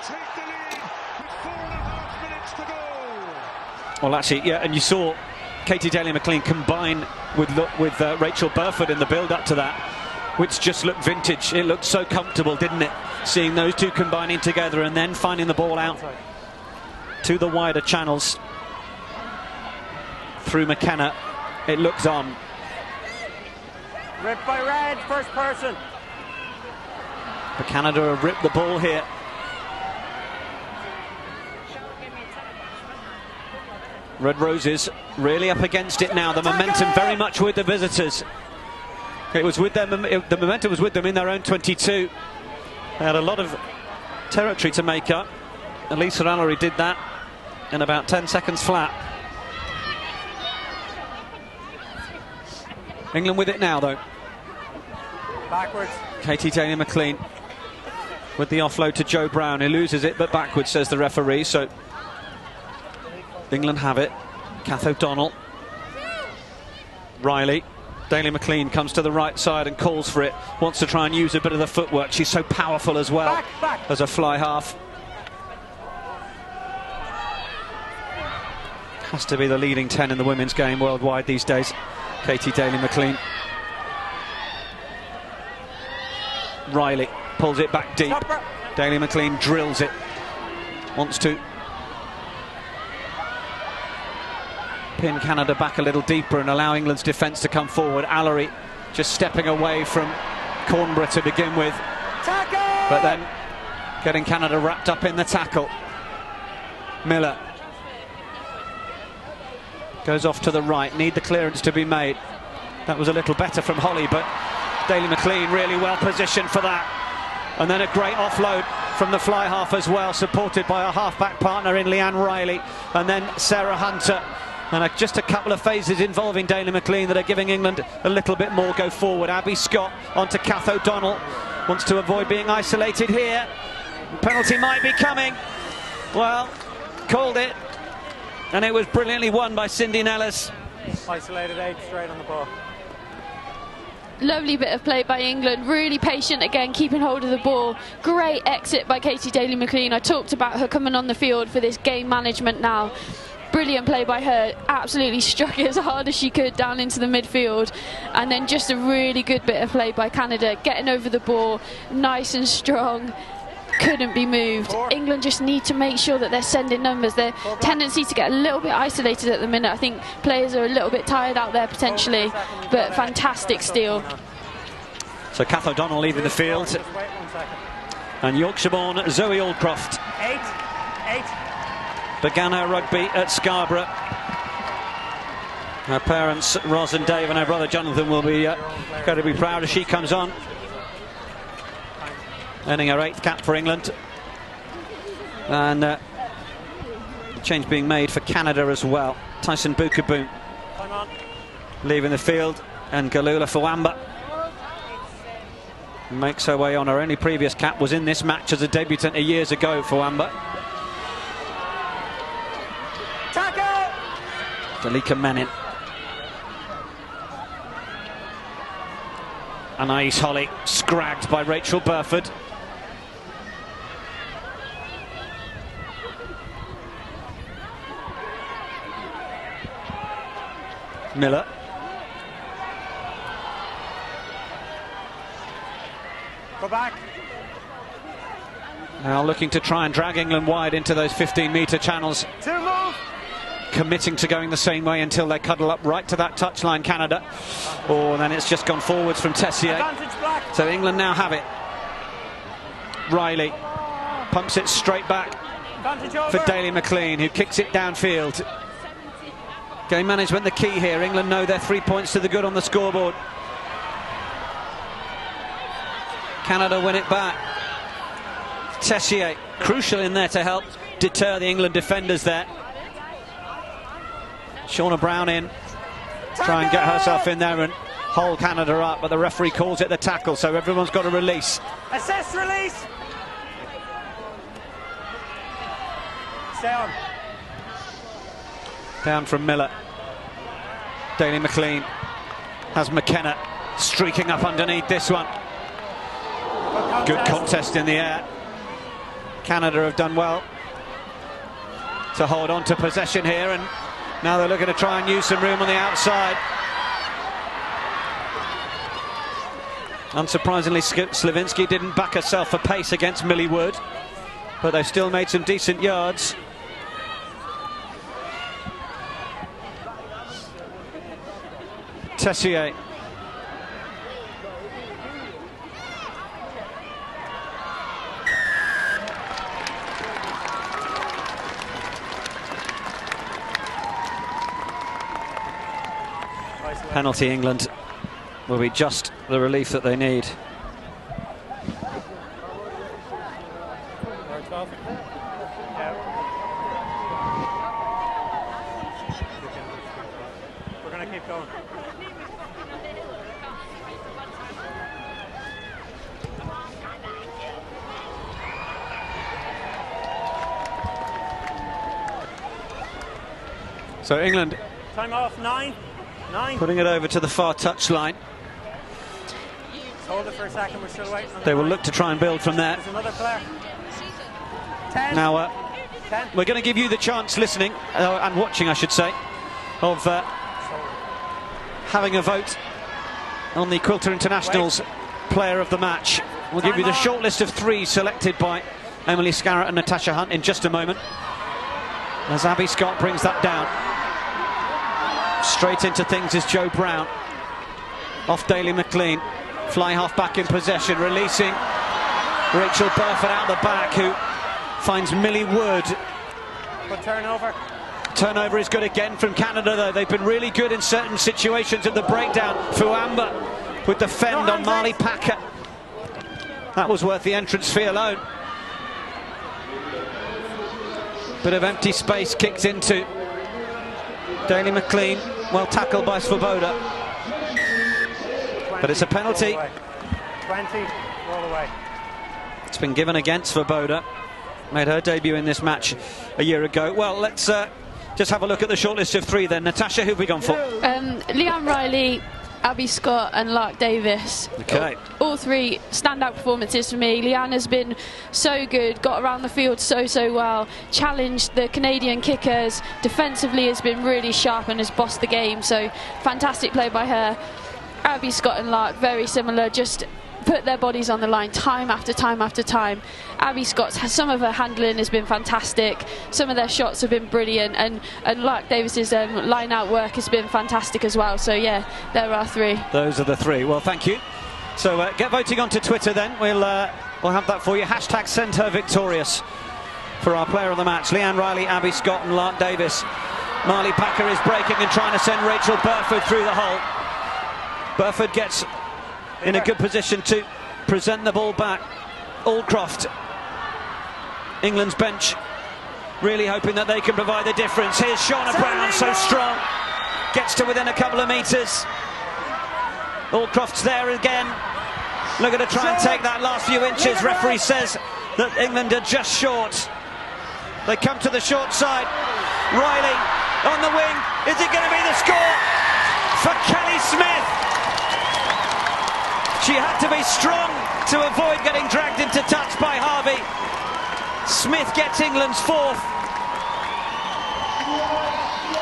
take the lead with 4.5 minutes to go. Well, actually, yeah, and you saw Katie Daly-McLean combine with Rachel Burford in the build-up to that, which just looked vintage. It looked so comfortable, didn't it? Seeing those two combining together and then finding the ball out to the wider channels through McKenna. It looks on. Ripped by Red, first person. But Canada have ripped the ball here. Red Roses really up against it now. The momentum very much with the visitors. It was with them. The momentum was with them in their own 22. They had a lot of territory to make up. Elisa Allery did that in about 10 seconds flat. England with it now, though. Backwards. Katie Daly-McLean with the offload to Joe Brown, who loses it, but backwards, says the referee. So England have it. Kath O'Donnell. Riley. Daly-McLean comes to the right side and calls for it. Wants to try and use a bit of the footwork. She's so powerful as well as a fly half. Has to be the leading 10 in the women's game worldwide these days. Katie Daly-McLean. Riley pulls it back deep. Daly-McLean drills it. Wants to pin Canada back a little deeper and allow England's defence to come forward. Allery just stepping away from Cornborough to begin with. But then getting Canada wrapped up in the tackle. Miller goes off to the right. Need the clearance to be made. That was a little better from Holly, but Daly-McLean really well positioned for that. And then a great offload from the fly half as well, supported by a half-back partner in Leanne Riley. And then Sarah Hunter. And just a couple of phases involving Daly-McLean that are giving England a little bit more go forward. Abby Scott onto Kath O'Donnell. Wants to avoid being isolated here. Penalty might be coming. Well, called it. And it was brilliantly won by Cindy Nellis. Isolated 8 straight on the ball. Lovely bit of play by England, really patient again, keeping hold of the ball. Great exit by Katie Daly-McLean. I talked about her coming on the field for this game management now. Brilliant play by her, absolutely struck it as hard as she could down into the midfield. And then just a really good bit of play by Canada, getting over the ball, nice and strong. Couldn't be moved. England just need to make sure that they're sending numbers. Their tendency to get a little bit isolated at the minute. I think players are a little bit tired out there potentially, but fantastic steal. So Kath O'Donnell leaving the field, and Yorkshire-born Zoe Aldcroft began her rugby at Scarborough. Her parents, Ros and Dave, and her brother Jonathan will be going to be proud as she comes on, earning her 8th cap for England. And change being made for Canada as well. Tyson Bukaboom leaving the field, and Galula Fawamba makes her way on. Her only previous cap was in this match as a debutant years ago. Fawamba. Dalika Menin. Anais Holly scragged by Rachel Burford. Miller. Go back. Now looking to try and drag England wide into those 15-metre channels. Two move. Committing to going the same way until they cuddle up right to that touchline, Canada. Or then it's just gone forwards from Tessier. So England now have it. Riley pumps it straight back for Daly-McLean, who kicks it downfield. Game management the key here. England know they're 3 points to the good on the scoreboard. Canada win it back. Tessier, crucial in there to help deter the England defenders there. Shauna Brown in, try and get herself in there and hold Canada up, but the referee calls it the tackle, so everyone's got a release. Assess release. Stay on. Down from Miller. Daly-McLean has McKenna streaking up underneath this one. Good contest in the air. Canada have done well to hold on to possession here, and now they're looking to try and use some room on the outside. Unsurprisingly, Slavinsky didn't back herself for pace against Millie Wood, but they've still made some decent yards. Tessier. Penalty. England will be just the relief that they need. We're going to keep going. So England Time off, 9. putting it over to the far touchline. Hold it for a second, we're still waiting. They will look to try and build from there. There's another player. 10. Now, 10. we're going to give you the chance listening, and watching I should say, of having a vote on the Quilter International's player of the match. We'll give you the short list of 3 selected by Emily Scarrett and Natasha Hunt in just a moment, as Abby Scott brings that down. Straight into things is Joe Brown. Off Daly McLean. Fly half back in possession, releasing Rachel Burford out the back, who finds Millie Wood. Good turnover. Turnover is good again from Canada, though. They've been really good in certain situations at the breakdown. Fuamba with the fend on Marley Packer. That was worth the entrance fee alone. Bit of empty space kicked into Daly McLean. Well tackled by Svoboda. But it's a penalty. 20, roll away. It's been given against Svoboda. Made her debut in this match a year ago. Well, let's just have a look at the shortlist of 3 then. Natasha, who have we gone for? Leanne Riley, Abby Scott and Lark Davis. Okay. All 3 standout performances for me. Leanne has been so good, got around the field so well, challenged the Canadian kickers, defensively has been really sharp and has bossed the game, so fantastic play by her. Abby Scott and Lark, very similar, just put their bodies on the line time after time after time. Abby Scott's, some of her handling has been fantastic, some of their shots have been brilliant, and Lark Davis's line out work has been fantastic as well. So yeah, there are 3. Those are the 3. Well, thank you. So get voting onto Twitter then. We'll have that for you. Hashtag send her victorious for our player of the match. Leanne Riley, Abby Scott and Lark Davis. Marley Packer is breaking and trying to send Rachel Burford through the hole. Burford gets in a good position to present the ball back. Aldcroft, England's bench, really hoping that they can provide the difference. Here's Shauna Brown, so strong, gets to within a couple of metres. Aldcroft's there again, looking to try and take that last few inches. Referee says that England are just short. They come to the short side. Riley on the wing. Is it going to be the score for Kelly Smith? She had to be strong to avoid getting dragged into touch by Harvey. Smith gets England's 4th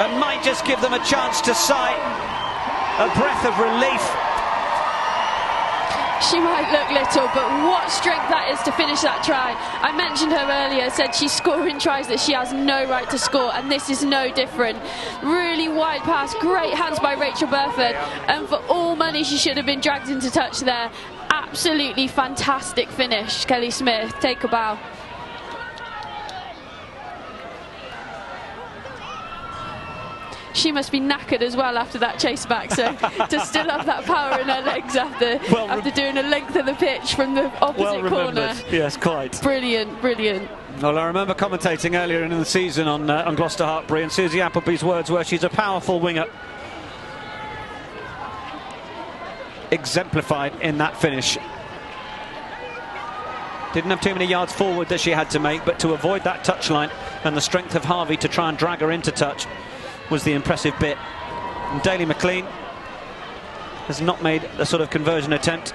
and might just give them a chance to sigh a breath of relief. She might look little, but what strength that is to finish that try. I mentioned her earlier, said she's scoring tries that she has no right to score, and this is no different. Really wide pass, great hands by Rachel Burford, and for all money she should have been dragged into touch there. Absolutely fantastic finish. Kelly Smith, take a bow. She must be knackered as well after that chase back, so to still have that power in her legs after doing a length of the pitch from the opposite corner. Yes, quite. Brilliant, brilliant. Well, I remember commentating earlier in the season on Gloucester Hartpury, and Susie Appleby's words were she's a powerful winger. Exemplified in that finish. Didn't have too many yards forward that she had to make, but to avoid that touchline and the strength of Harvey to try and drag her into touch was the impressive bit. And Daly McLean has not made a sort of conversion attempt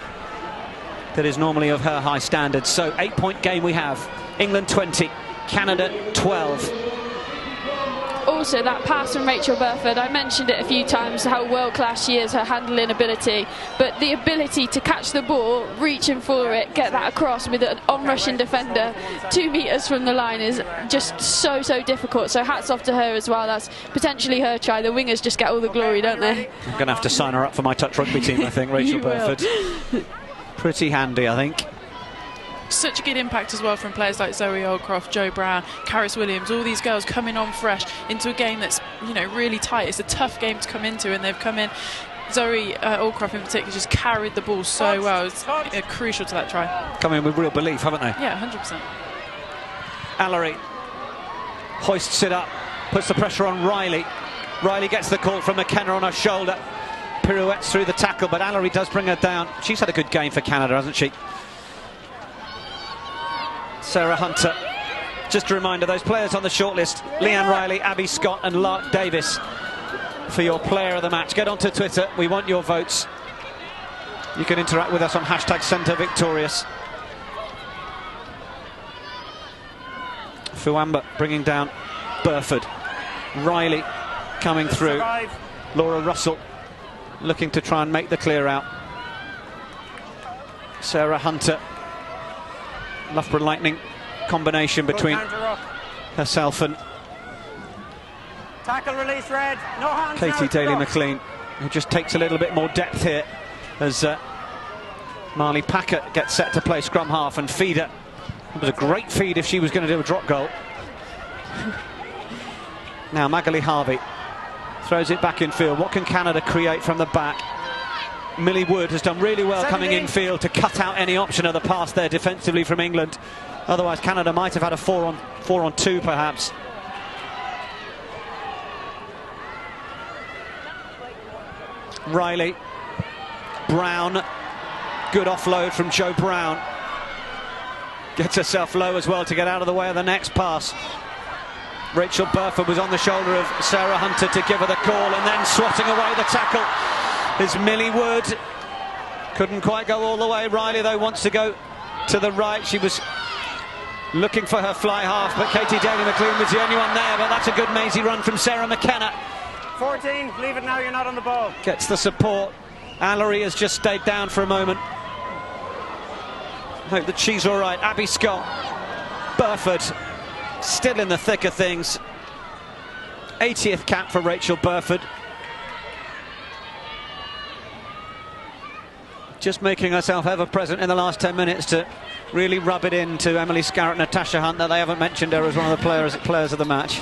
that is normally of her high standards. So 8-point game we have. England 20, Canada 12. Also, that pass from Rachel Burford, I mentioned it a few times, how world-class she is, her handling ability, but the ability to catch the ball, reaching for it, get that across with an on-rushing defender 2 metres from the line is just so difficult. So hats off to her as well. That's potentially her try. The wingers just get all the glory, don't they? I'm going to have to sign her up for my touch rugby team, I think, Rachel Burford. Pretty handy, I think. Such a good impact as well from players like Zoe Oldcroft, Jo Brown, Caris Williams, all these girls coming on fresh into a game that's, you know, really tight. It's a tough game to come into, and they've come in. Zoe Oldcroft in particular just carried the ball so well. It's crucial to that try. Come in with real belief, haven't they? Yeah, 100%. Allery hoists it up, puts the pressure on Riley. Riley gets the call from McKenna on her shoulder. Pirouettes through the tackle, but Allery does bring her down. She's had a good game for Canada, hasn't she? Sarah Hunter. Just a reminder, those players on the shortlist: Leanne Riley, Abby Scott and Lark Davis for your player of the match. Get onto Twitter, we want your votes. You can interact with us on #CenterVictorious. Fuamba bringing down Burford. Riley coming through. Laura Russell looking to try and make the clear out. Sarah Hunter. Loughborough Lightning combination between herself and Tackle release, red. No hands. Katie Daly-McLean, who just takes a little bit more depth here as Marley Packer gets set to play scrum half and feeder. It was a great feed if she was going to do a drop goal. Now Magali Harvey throws it back in field. What can Canada create from the back? Millie Wood has done really well coming in field to cut out any option of the pass there defensively from England. Otherwise Canada might have had a 4-on-2 perhaps. Riley, Brown, good offload from Jo Brown. Gets herself low as well to get out of the way of the next pass. Rachel Burford was on the shoulder of Sarah Hunter to give her the call, and then swatting away the tackle is Millie Wood. Couldn't quite go all the way. Riley though wants to go to the right. She was looking for her fly half, but Katie Daly-McLean was the only one there. But that's a good mazy run from Sarah McKenna. 14, leave it now, you're not on the ball. Gets the support. Allery has just stayed down for a moment. Hope that she's all right. Abby Scott, Burford, still in the thick of things. 80th cap for Rachel Burford. Just making herself ever present in the last 10 minutes to really rub it into Emily Scarrett and Natasha Hunt that they haven't mentioned her as one of the players of the match.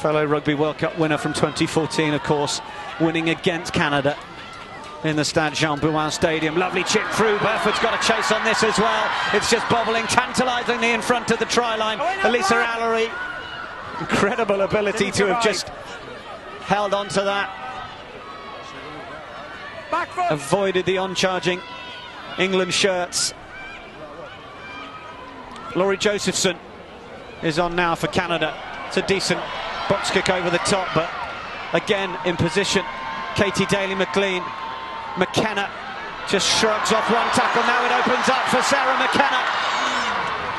Fellow Rugby World Cup winner from 2014, of course, winning against Canada in the Stade Jean-Bouin Stadium. Lovely chip through. Burford's got a chase on this as well. It's just bobbling tantalisingly in front of the try line. Elisa Allery, incredible ability to have just held on to that. Avoided the on-charging England shirts. Laurie Josephson is on now for Canada. It's a decent box kick over the top, but again in position. Katie Daly-McLean. McKenna just shrugs off one tackle. Now it opens up for Sarah McKenna.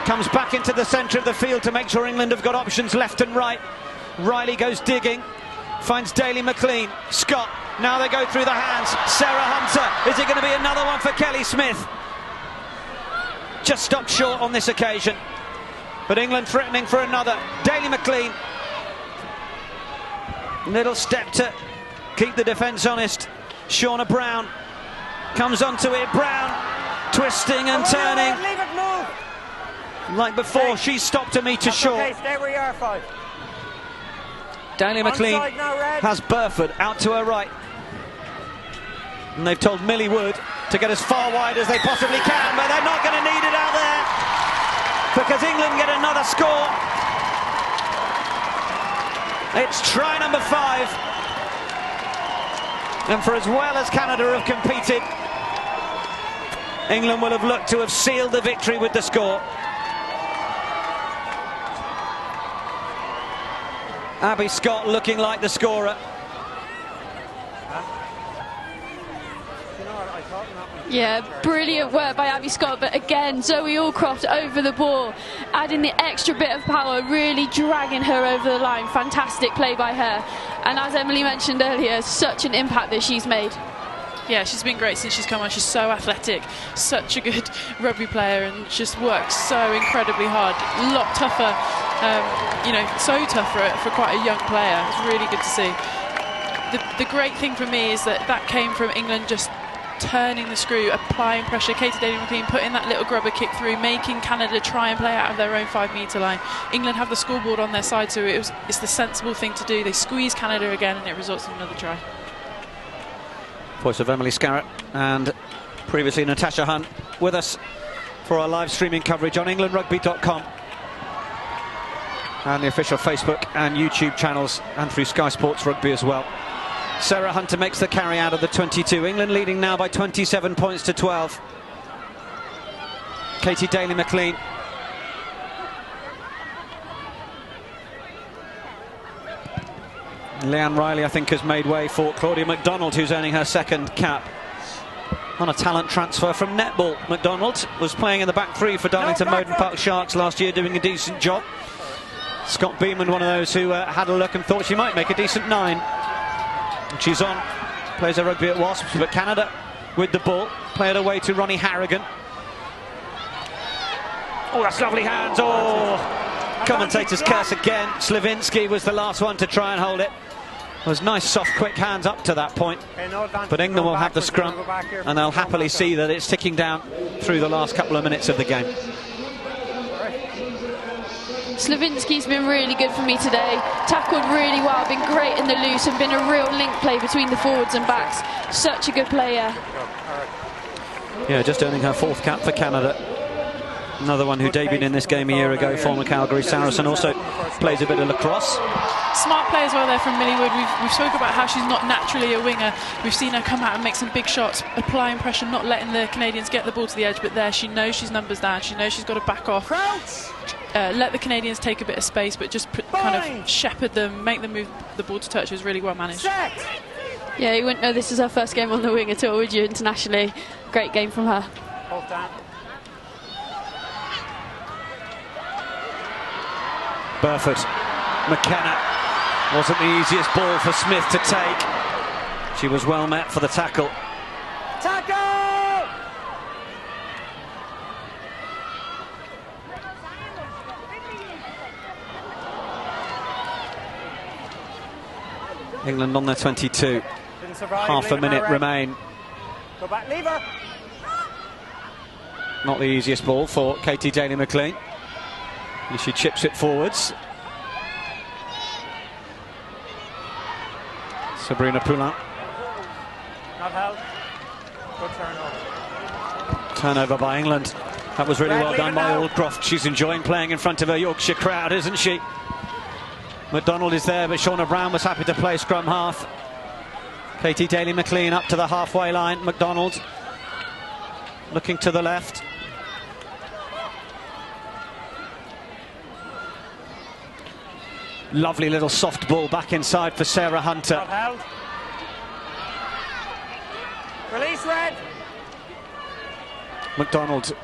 Comes back into the centre of the field to make sure England have got options left and right. Riley goes digging. Finds Daly-McLean. Scott. Now they go through the hands. Sarah Hunter. Is it going to be another one for Kelly Smith? Just stopped short on this occasion. But England threatening for another. Daly-McLean. Little step to keep the defence honest. Shauna Brown comes onto it. Brown twisting and turning. Leave it, move. Like before, she stopped a metre short. Okay, stay where you are, 5. Daly-McLean has Burford out to her right. And they've told Millie Wood to get as far wide as they possibly can, but they're not going to need it out there because England get another score. It's try number 5. And for as well as Canada have competed, England will have looked to have sealed the victory with the score. Abby Scott looking like the scorer. Yeah, brilliant work by Abby Scott, but again, Zoe Allcroft over the ball, adding the extra bit of power, really dragging her over the line. Fantastic play by her. And as Emily mentioned earlier, such an impact that she's made. Yeah, she's been great since she's come on. She's so athletic, such a good rugby player, and just works so incredibly hard. A lot tougher, you know, so tough for quite a young player. It's really good to see. The great thing for me is that came from England just turning the screw, applying pressure. Katie Daly-McLean putting that little grubber kick through, making Canada try and play out of their own 5-metre line. England have the scoreboard on their side, so it's the sensible thing to do. They squeeze Canada again, and it results in another try. Voice of Emily Scarrett and previously Natasha Hunt with us for our live streaming coverage on englandrugby.com and the official Facebook and YouTube channels, and through Sky Sports Rugby as well. Sarah Hunter makes the carry out of the 22. England leading now by 27 points to 12. Katie Daly-McLean. Leanne Riley, I think, has made way for Claudia McDonald, who's earning her second cap on a talent transfer from netball. McDonald was playing in the back three for Darlington Moden Park Sharks last year, doing a decent job. Scott Beeman, one of those who had a look and thought she might make a decent 9. And she's on, plays her rugby at Wasps, but Canada with the ball, play it away to Ronnie Harrigan. Oh, that's lovely hands. Oh, commentators curse again. Slavinsky was the last one to try and hold it. It was nice, soft, quick hands up to that point. But England will have the scrum, and they'll happily see that it's ticking down through the last couple of minutes of the game. Slavinsky's been really good for me today. Tackled really well, been great in the loose, and been a real link play between the forwards and backs. Such a good player. Yeah, just earning her 4th cap for Canada. Another one who debuted in this game a year ago, former Calgary Saracen, also plays a bit of lacrosse. Smart play as well there from Millie Wood. We've spoken about how she's not naturally a winger. We've seen her come out and make some big shots, applying pressure, not letting the Canadians get the ball to the edge, but there she knows she's numbers down. She knows she's got to back off. Let the Canadians take a bit of space, but just kind of shepherd them, make them move the ball to touch. It was really well managed. Yeah, you wouldn't know this is her first game on the wing at all, would you, internationally? Great game from her. Burford, McKenna, wasn't the easiest ball for Smith to take. She was well met for the tackle. Tackle! England on their 22. Half a minute remain. Go back, leave her. Not the easiest ball for Katie Daly-McLean. She chips it forwards. Sabrina Poulin. Not held. Good turnover. Turnover by England. That was really well done by Allcroft. She's enjoying playing in front of her Yorkshire crowd, isn't she? McDonald is there, but Shauna Brown was happy to play scrum half. Katie Daly-McLean up to the halfway line. McDonald looking to the left. Lovely little soft ball back inside for Sarah Hunter. Release red. McDonald,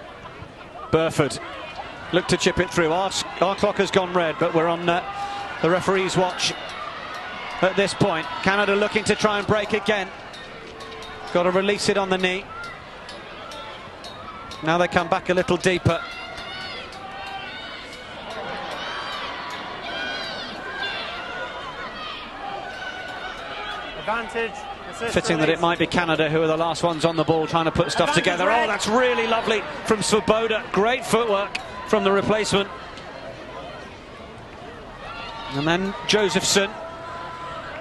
Burford, look to chip it through. Our clock has gone red, but we're on the referee's watch at this point. Canada looking to try and break again. Got to release it on the knee. Now they come back a little deeper. Advantage. Fitting that it might be Canada who are the last ones on the ball trying to put stuff together. Oh, that's really lovely from Svoboda. Great footwork from the replacement. And then Josephson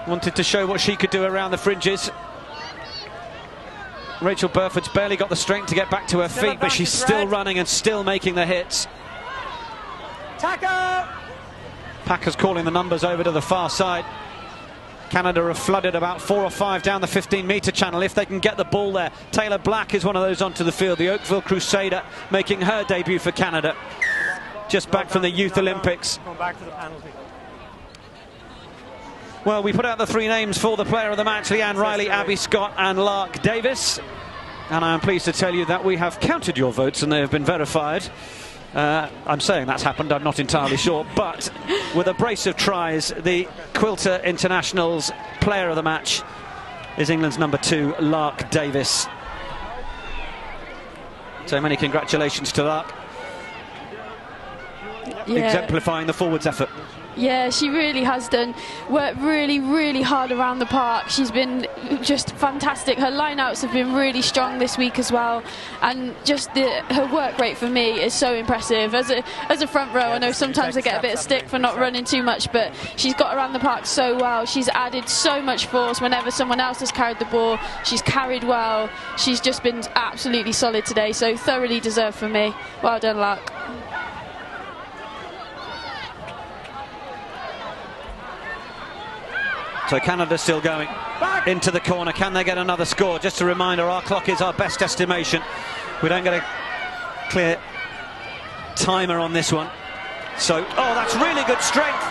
wanted to show what she could do around the fringes. Rachel Burford's barely got the strength to get back to her feet, but she's still running and still making the hits. Tackle! Packers calling the numbers over to the far side. Canada have flooded about 4 or 5 down the 15-metre channel if they can get the ball there. Taylor Black is one of those onto the field, the Oakville Crusader, making her debut for Canada. Just back from the Youth Olympics. Going back to the penalty. Well, we put out the 3 names for the player of the match: Leanne Riley, Abby Scott and Lark Davis. And I am pleased to tell you that we have counted your votes and they have been verified. I'm saying that's happened, I'm not entirely sure, but with a brace of tries, the Quilter Internationals player of the match is England's number 2, Lark Davis. So many congratulations to Lark. Yeah. Exemplifying the forwards effort. Yeah, she really has done. Worked really, really hard around the park. She's been just fantastic. Her lineouts have been really strong this week as well, and just her work rate for me is so impressive. As a front row, I know sometimes I get a bit of stick for not running too much, but she's got around the park so well. She's added so much force whenever someone else has carried the ball. She's carried well. She's just been absolutely solid today, so thoroughly deserved for me. Well done, Lark. So Canada still going into the corner. Can they get another score? Just a reminder, our clock is our best estimation. We don't get a clear timer on this one. So, oh, that's really good strength.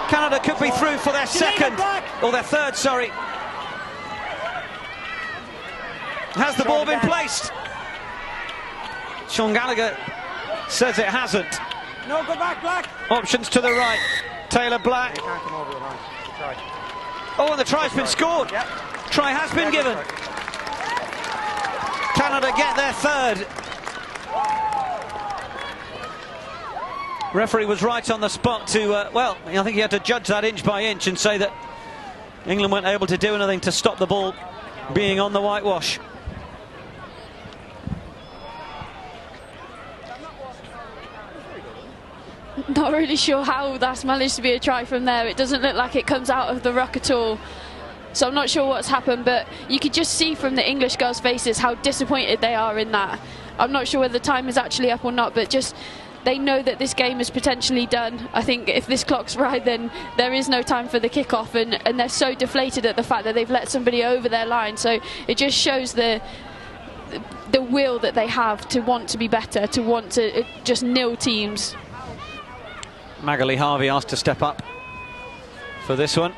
Canada could be through for their second, or their third, sorry. Has the ball been placed? Sean Gallagher says it hasn't. No, go back, Black. Options to the right. Taylor Black. You can't come over the line. Try. Oh, and the try's been scored. Yep. Try has been given. Canada get their third. Referee was right on the spot to, well, I think he had to judge that inch by inch and say that England weren't able to do anything to stop the ball being on the whitewash. Not really sure how that's managed to be a try from there. It doesn't look like it comes out of the ruck at all. So I'm not sure what's happened, but you could just see from the English girls' faces how disappointed they are in that. I'm not sure whether the time is actually up or not, but just they know that this game is potentially done. I think if this clock's right, then there is no time for the kickoff, and they're so deflated at the fact that they've let somebody over their line. So it just shows the will that they have to want to be better, to want to just nil teams. Magali Harvey asked to step up for this one.